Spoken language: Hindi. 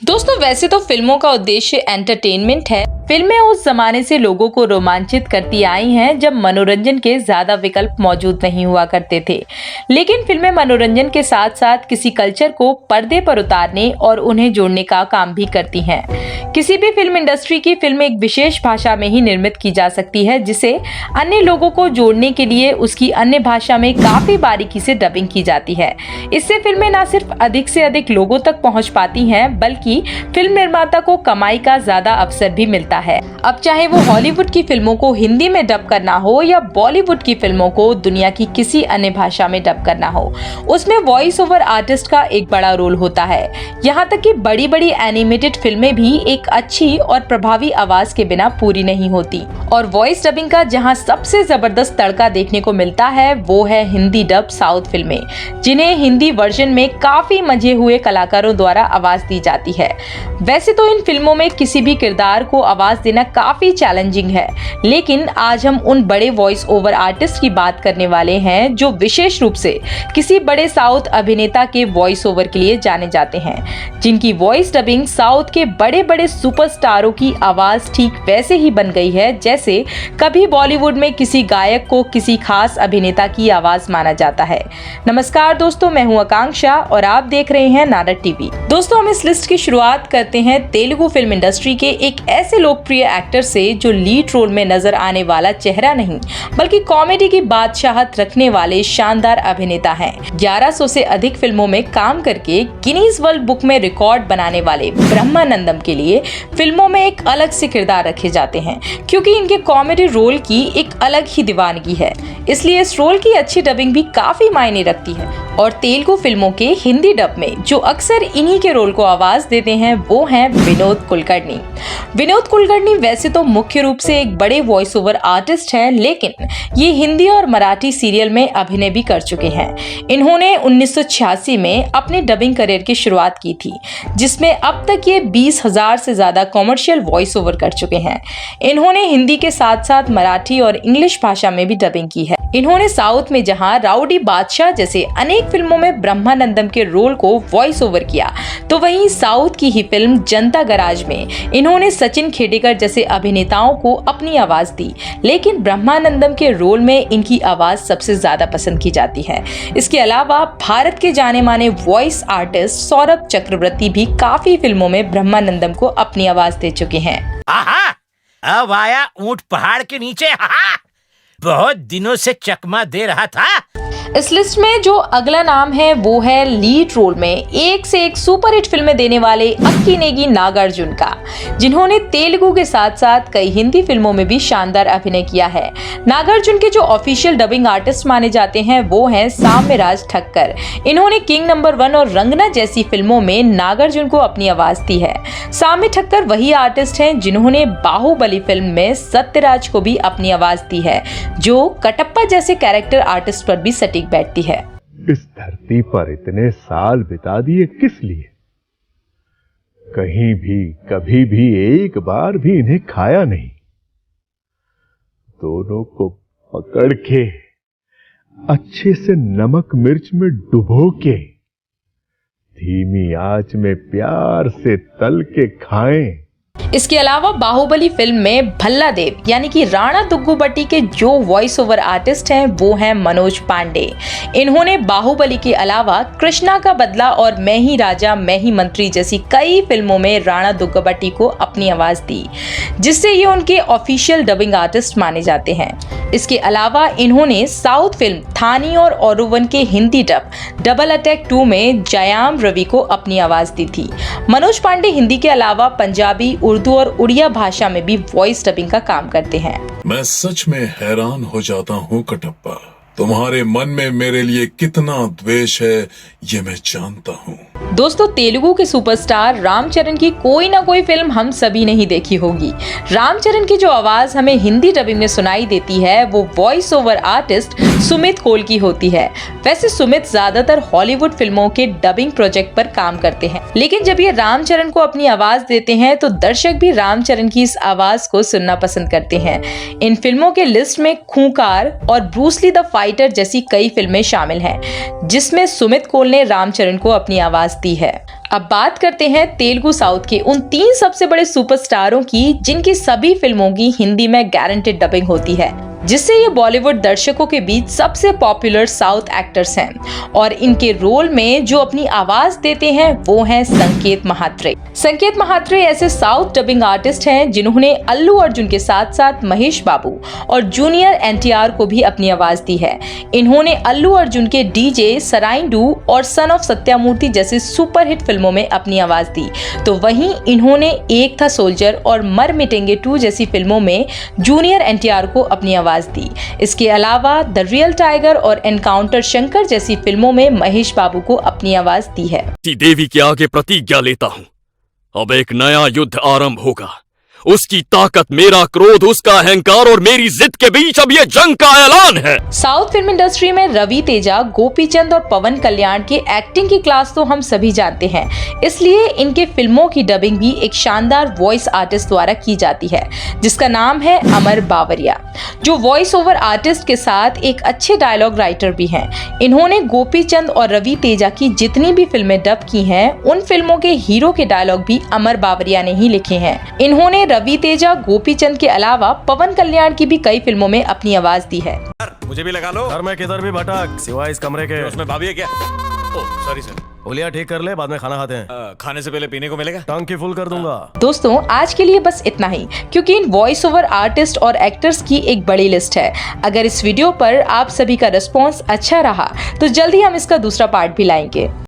दोस्तों वैसे तो फिल्मों का उद्देश्य एंटरटेनमेंट है। फिल्में उस जमाने से लोगों को रोमांचित करती आई हैं जब मनोरंजन के ज्यादा विकल्प मौजूद नहीं हुआ करते थे। लेकिन फिल्में मनोरंजन के साथ साथ किसी कल्चर को पर्दे पर उतारने और उन्हें जोड़ने का काम भी करती हैं। किसी भी फिल्म इंडस्ट्री की फिल्म एक विशेष भाषा में ही निर्मित की जा सकती है, जिसे अन्य लोगों को जोड़ने के लिए उसकी अन्य भाषा में काफी बारीकी से डबिंग की जाती है। इससे फिल्में न सिर्फ अधिक से अधिक लोगों तक पहुंच पाती हैं, बल्कि फिल्म निर्माता को कमाई का ज्यादा अवसर भी मिलता है। अब चाहे वो हॉलीवुड की फिल्मों को हिंदी में डब करना हो या बॉलीवुड की फिल्मों को दुनिया की किसी अन्य भाषा में डब करना हो, उसमें वॉइस ओवर आर्टिस्ट का एक बड़ा रोल होता है। यहाँ तक कि बड़ी बड़ी एनिमेटेड फिल्में भी एक अच्छी और प्रभावी आवाज के बिना पूरी नहीं होती। और वॉइस डबिंग का जहाँ सबसे जबरदस्त तड़का देखने को मिलता है वो है हिंदी डब साउथ फिल्में, जिन्हें हिंदी वर्जन में काफी मंझे हुए कलाकारों द्वारा आवाज दी जाती है। वैसे तो इन फिल्मों में किसी भी किरदार को आवाज देना काफी चैलेंजिंग है, लेकिन आज हम उन बड़े वॉइस ओवर आर्टिस्ट की बात करने वाले हैं जो विशेष रूप से किसी बड़े साउथ अभिनेता के वॉइस ओवर के लिए जाने जाते हैं, जिनकी वॉइस डबिंग साउथ के बड़े बड़े सुपरस्टारों की आवाज ठीक वैसे ही बन गई है जैसे कभी बॉलीवुड में किसी गायक को किसी खास अभिनेता की आवाज माना जाता है। नमस्कार दोस्तों, मैं हूं आकांक्षा और आप देख रहे हैं नारद टीवी। दोस्तों हम इस लिस्ट की शुरुआत करते हैं तेलुगु फिल्म इंडस्ट्री के एक ऐसे लोकप्रिय एक्टर से जो लीड रोल में नजर आने वाला चेहरा नहीं बल्कि कॉमेडी की बादशाहत रखने वाले शानदार अभिनेता हैं। 1100 से अधिक फिल्मों में काम करके गिनीज वर्ल्ड बुक में रिकॉर्ड बनाने वाले ब्रह्मानंदम के लिए फिल्मों में एक अलग से किरदार रखे जाते हैं, क्योंकि इनके कॉमेडी रोल की एक अलग ही दीवानगी है। इसलिए इस रोल की अच्छी डबिंग भी काफी मायने रखती है। और तेलुगु फिल्मों के हिंदी डब में जो अक्सर इन्हीं के रोल को आवाज देते हैं वो हैं विनोद कुलकर्णी। विनोद कुलकर्णी वैसे तो मुख्य रूप से एक बड़े वॉइस ओवर आर्टिस्ट हैं, लेकिन ये हिंदी और मराठी सीरियल में अभिनय भी कर चुके हैं। इन्होंने 1986 में अपने डबिंग करियर की शुरुआत की थी, जिसमें अब तक ये 20,000 से ज्यादा कॉमर्शियल वॉइस ओवर कर चुके हैं। इन्होंने हिंदी के साथ साथ मराठी और इंग्लिश भाषा में भी डबिंग की है। इन्होंने साउथ में जहां राउडी बादशाह जैसे अनेक फिल्मों में ब्रह्मानंदम के रोल को वॉइस ओवर किया, तो वहीं साउथ की ही फिल्म जनता गराज में इन्होंने सचिन खेडेकर जैसे अभिनेताओं को अपनी आवाज दी। लेकिन ब्रह्मानंदम के रोल में इनकी आवाज सबसे ज्यादा पसंद की जाती है। इसके अलावा भारत के जाने माने वॉइस आर्टिस्ट सौरभ चक्रवर्ती भी काफी फिल्मों में ब्रह्मानंदम को अपनी आवाज दे चुके हैं। अब आया ऊंट पहाड़ के नीचे। बहुत दिनों से चकमा दे रहा था। इस लिस्ट में जो अगला नाम है वो है लीड रोल में एक से एक सुपरहिट फिल्में देने वाले अक्कीनेनी नागार्जुन का, जिन्होंने तेलुगु के साथ साथ कई हिंदी फिल्मों में भी शानदार अभिनय किया है। नागार्जुन के जो ऑफिशियल डबिंग आर्टिस्ट माने जाते हैं वो हैं साम्यराज ठक्कर। इन्होंने किंग नंबर 1 और रंगना जैसी फिल्मों में नागार्जुन को अपनी आवाज दी है। साम्य ठक्कर वही आर्टिस्ट हैं जिन्होंने बाहुबली फिल्म में सत्यराज को भी अपनी आवाज दी है, जो कटप्पा जैसे कैरेक्टर आर्टिस्ट पर भी सटीक बैठती है। इस धरती पर इतने साल बिता दिए किस लिए? कहीं भी कभी भी एक बार भी इन्हें खाया नहीं। दोनों को पकड़ के अच्छे से नमक मिर्च में डुबो के धीमी आंच में प्यार से तल के खाएं। इसके अलावा बाहुबली फिल्म में भल्लादेव यानी कि राणा दुग्गुबट्टी के जो वॉइस ओवर आर्टिस्ट हैं वो हैं मनोज पांडे। इन्होंने बाहुबली के अलावा कृष्णा का बदला और मैं ही राजा मैं ही मंत्री जैसी कई फिल्मों में राणा दुग्गुबट्टी को अपनी आवाज दी, जिससे ये उनके ऑफिशियल डबिंग आर्टिस्ट माने जाते हैं। इसके अलावा इन्होंने साउथ फिल्म थानी और ओरोवन के हिंदी डब डबल अटैक 2 में जयाम रवि को अपनी आवाज दी थी। मनोज पांडे हिंदी के अलावा पंजाबी, उर्दू और उड़िया भाषा में भी वॉइस डबिंग का काम करते हैं। मैं सच में हैरान हो जाता हूँ कटप्पा, तुम्हारे मन में मेरे लिए कितना द्वेष है ये मैं जानता हूँ। दोस्तों तेलुगु के सुपरस्टार रामचरण की कोई ना कोई फिल्म हम सभी ने ही देखी होगी। रामचरण की जो आवाज हमें हिंदी डबिंग में सुनाई देती है वो वॉइस ओवर आर्टिस्ट सुमित कोल की होती है। वैसे सुमित ज्यादातर हॉलीवुड फिल्मों के डबिंग प्रोजेक्ट पर काम करते हैं, लेकिन जब ये रामचरण को अपनी आवाज देते हैं तो दर्शक भी रामचरण की इस आवाज को सुनना पसंद करते हैं। इन फिल्मों के लिस्ट में खूंखार और ब्रूस ली द फाइटर जैसी कई फिल्में शामिल हैं, जिसमें सुमित कोल ने रामचरण को अपनी आवाज दी है। अब बात करते हैं तेलुगु साउथ के उन 3 सबसे बड़े सुपरस्टारों की जिनकी सभी फिल्मों की हिंदी में गारंटेड डबिंग होती है, जिससे ये बॉलीवुड दर्शकों के बीच सबसे पॉपुलर साउथ एक्टर्स हैं और इनके रोल में जो अपनी आवाज देते हैं वो हैं संकेत महात्रे। संकेत महात्रे ऐसे साउथ डबिंग आर्टिस्ट हैं जिन्होंने अल्लू अर्जुन के साथ साथ महेश बाबू और जूनियर एनटीआर को भी अपनी आवाज दी है। इन्होंने अल्लू अर्जुन के डीजे, सराइंडू और सन ऑफ सत्यामूर्ति जैसे सुपरहिट फिल्मों में अपनी आवाज दी, तो वहीं इन्होंने एक था सोल्जर और मर मिटेंगे 2 जैसी फिल्मों में जूनियर एनटीआर को अपनी आवाज दी। इसके अलावा द रियल टाइगर और एनकाउंटर शंकर जैसी फिल्मों में महेश बाबू को अपनी आवाज दी है। देवी के आगे प्रतिज्ञा लेता हूँ, अब एक नया युद्ध आरंभ होगा। उसकी ताकत, मेरा क्रोध, उसका अहंकार और मेरी जिद के बीच अब ये जंग का ऐलान है। साउथ फिल्म इंडस्ट्री में रवि तेजा, गोपीचंद और पवन कल्याण की एक्टिंग की क्लास तो हम सभी जानते हैं, इसलिए इनके फिल्मों की डबिंग भी एक शानदार वॉइस आर्टिस्ट द्वारा की जाती है जिसका नाम है अमर बावरिया, जो वॉइस ओवर आर्टिस्ट के साथ एक अच्छे डायलॉग राइटर भी हैं। इन्होंने गोपीचंद और रवि तेजा की जितनी भी फिल्में डब की हैं, उन फिल्मों के हीरो के डायलॉग भी अमर बावरिया ने ही लिखे हैं। इन्होंने रवि तेजा, गोपीचंद के अलावा पवन कल्याण की भी कई फिल्मों में अपनी आवाज दी है। मुझे भी लगा लो। घर में किधर भी भटक, सिवाय इस कमरे के। उसमें भाभी है क्या? Oh sorry sir. होलिया ठीक कर ले, बाद में खाना खाते हैं। खाने से पहले पीने को मिलेगा? टंकी फुल कर दूंगा। दोस्तों आज के लिए बस इतना ही, क्योंकि इन वॉइस ओवर आर्टिस्ट और एक्टर्स की एक बड़ी लिस्ट है। अगर इस वीडियो पर आप सभी का रिस्पॉन्स अच्छा रहा तो जल्दी हम इसका दूसरा पार्ट भी लाएंगे।